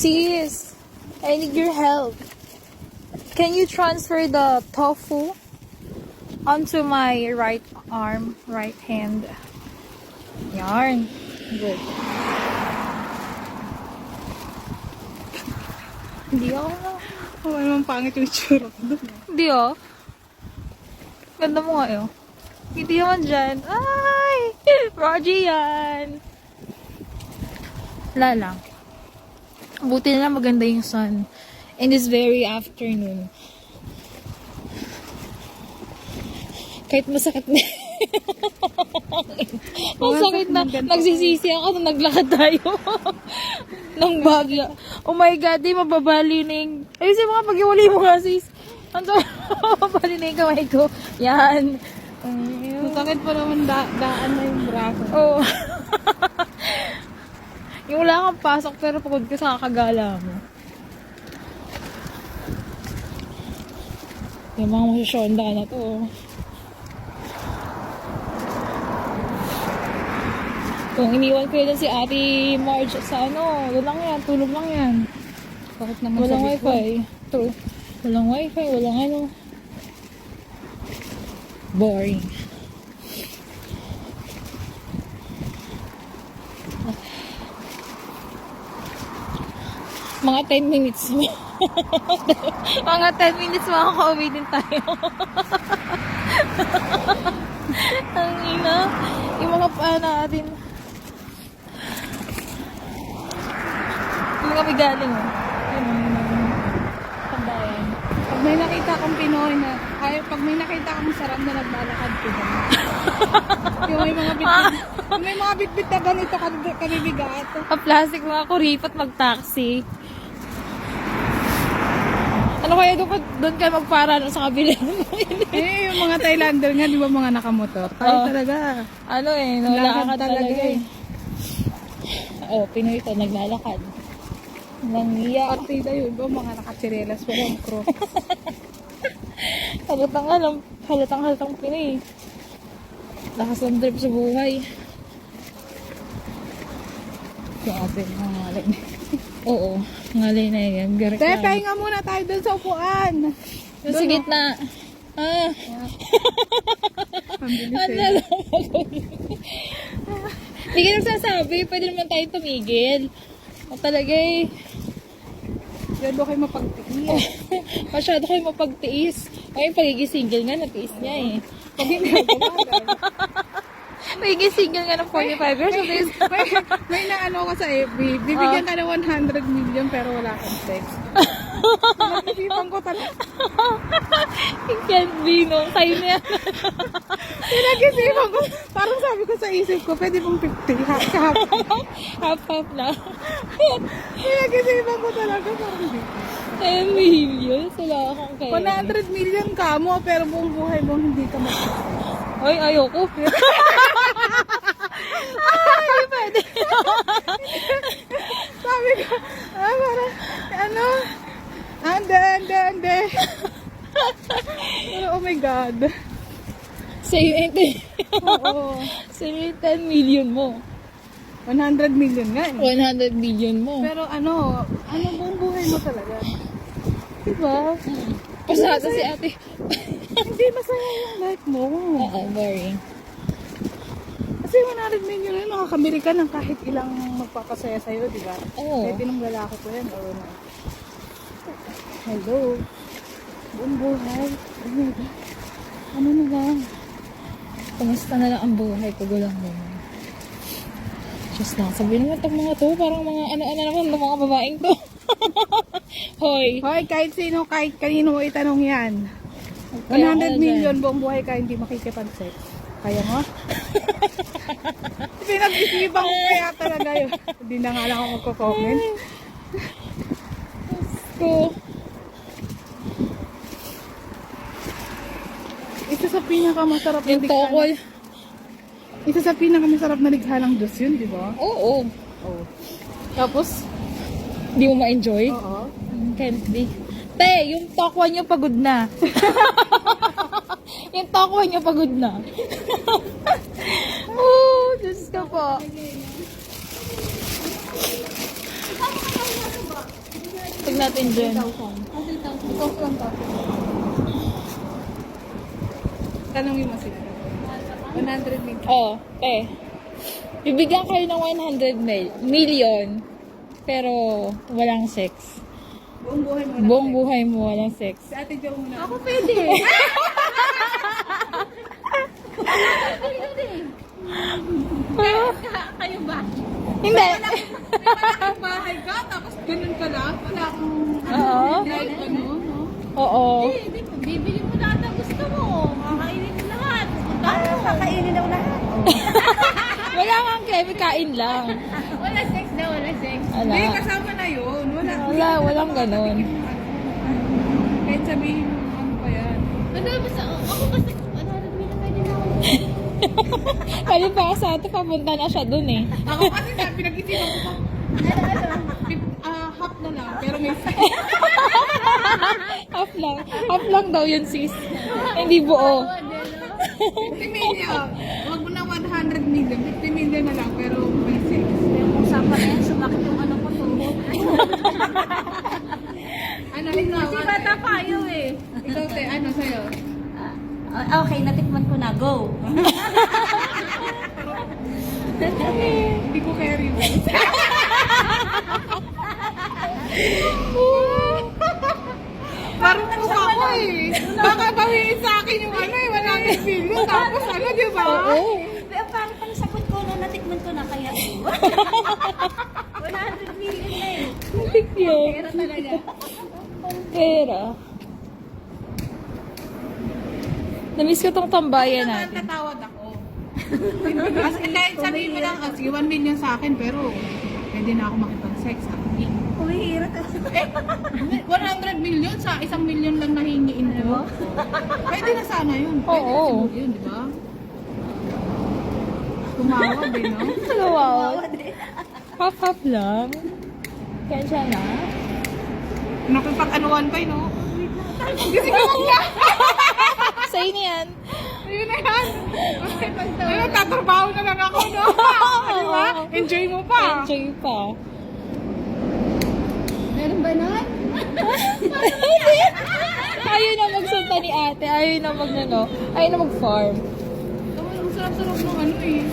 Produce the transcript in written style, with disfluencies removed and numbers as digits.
Sis, I need your help. Can you transfer the tofu onto my right arm, right hand? Yarn. Good. Hindi ako. Oh, ano pangit yung itsura ko doon. Hindi oh. Ganda mo nga eh. Hindi naman dyan. Ay! Roger yan! Wala lang. Buti na lang maganda yung sun. And it's very afternoon. Kahit masakit na. Masakit na. Nagsisisi ako nung naglakad tayo. Nang bagla. Oh my God, di mababali na yung... Ayusin mo nga, pag-iwalay mo nga sis. Ano mababali na yung kamay ko. Yan. Masakit pa naman daan na yung braso. Oo. Yung wala kang pasok pero pagod ka sa kakagala mo. Yung mga masyashonda na to. Kung iniwan ko yun si Ate Marge sa ano, doon lang yan, tulog lang yan. Bakit naman Walang sa wifi. True. Walang wifi, walang ano. Boring. Mga 10 minutes. Mga 10 minutes makaka-uwi din tayo. Ang ina. Yung mga paa natin. Yung kami galing oh. Yung pandayan. Pag may nakita kang Pinoy na, pag may nakita kang sarap na naglalakad ko ba? Yung may mga bitbit, may mga bitbit na ganito kabibigat. Plastic mga kuripot mag-taxi. Ano kaya doon kayo magpara sa kabila? Yung mga Thailander nga, di ba mga nakamotor? Tayo talaga. Ano eh, naglalakad talaga eh. Oh, Pinoy ito, naglalakad. Nangiya. Partida yun ba, mga nakatsirelas pa ng cross. Halatang Pinoy. Lakas ng trip sa buhay. Yung atin, mga ngalay. Oo, ngalay na yan. Te, pahinga muna tayo dun sa upuan. Doon sa gitna. Ang bilis Ano eh. lang ako. Hindi ka nagsasabi, pwede naman tayo tumigil. O talaga eh. Yan ba kayo mapagtiis? Masyado kayo mapagtiis. Ay, yung pagiging single nga, natiis niya eh. Pag hindi ako gumagay. Pagiging single nga ng 45 years, natiis. May naano ka sa FB, bibigyan ka ng 100 million pero wala kang sex. Pinag-isipan ko talaga. It can't be, no? Kayo na yan. Pinag-isipan ko. Parang sabi ko sa isip ko, pwede pong 50. Half. Half-half na. Pinag-isipan ko talaga, parang di. 10 million? Wala akong kaya. 100 million ka mo, pero buong buhay mo hindi ka mag- Ay, ayoko. Ay, pwede. Sabi ko, parang, ano? Ande. Pero, oh my God. Sa'yo Oo. Sa'yo yung 10 million mo. 100 million nga eh. 100 million mo. Pero ano buong buhay mo talaga? Diba? Pasada si ate. Hindi masaya yung life mo. Oo, boring. Kasi 100 million yun, makakamili ka ng kahit ilang magpapasaya sa'yo, diba? Oo. Pwede nung lalaki ko yan. Or, hello. Buong buhay. Ano na lang? Kumusta na lang ang buhay pag walang mo? Diyos lang, sabihin naman itong mga to, parang mga ano-ano naman ng mga babaeng to. Hoy. Hoy, kahit sino, kahit kanino mo itanong yan. 100 million buong buhay ka hindi makikipag-sex. Kaya mo? Pinag-isipan ko kaya talaga yun. Hindi na nga lang ako magko-comment. Ko. Isa sa pinakamasarap na Yung tokol. Isa sa pinakamasarap na lighalang Diyos yun, di ba? Oo. Oo. Tapos? Hindi mo ma-enjoy? Oo. Can't be. Te, yung tokwa niyo pagod na. Yung tokwa niyo pagod na. Oh, Diyos ka po. Tignan natin dyan. Ikaw lang to. Tanungin mo sila. 100 million. Oh, bibigyan kayo ng 100 million, pero walang sex. Buong buhay mo na. Buong buhay mo walang sex. Si Ate Jo muna. Ako pwede. Kayo ba? Hindi. Malaking bahay ka, tapos ganun ka lang. Wala akong Oo. life, ano, no? Oo. Hindi, bibili mo lahat ang gusto mo. Kakainin mo lahat. Kakainin daw lahat. Wala kang kemi, kain lang. Wala sex daw, wala sex. Wala. Hindi, kasama na yun. Walang ganon. Kahit sabihin mo, ano pa yan? Ano, basta, ako kasi, ano, pwede na ako. Kali pa sa ito, papunta na siya dun eh. Ako kasi sabi, pinag-isipan ko pa. Half na lang, pero may Half lang daw yun, sis. Hindi buo. 50 million. Huwag mo na 100 million. 50 million na lang, pero may sex. Yung usapan na yan, sumakit yung ano ko to. Ano, ikaw? Kasi bata pa yun eh. Ikaw, te, ano sa'yo? Okay, natikman ko na. Go. Hindi ko carry. Parang po ako eh. Baka bawiin sa akin yung ano eh, 100 million. Tapos ano, di ba? Oo. Pero parang pang sagot ko na natikman ko na kaya 100 million na eh. Bigyan. Pero talaga. Pera. Namiss ko tong tambayan natin. Tatawad ako. Kasi kahit sabihin mo lang, sige 1 million sa akin, pero pwede na ako makipag-sex. Umihirap. 100 million sa 1 million lang nahingiin mo. Pwede na sana yun. Pwede Oo. na siguro yun, di ba? Tumawad eh, no? Wow. Half lang. Kaya siya na. Nakipag-anuan pa, no? Kasi mo na! Sa'yo na yan. Ayun na yan! Ayun, tatrabaho na lang ako, no? Di ba? Enjoy mo pa! Enjoy pa. Meron ba nun? Ayaw na magsunta ni ate. Ayaw na mag-farm. Ang sarap-sarap ng ano eh.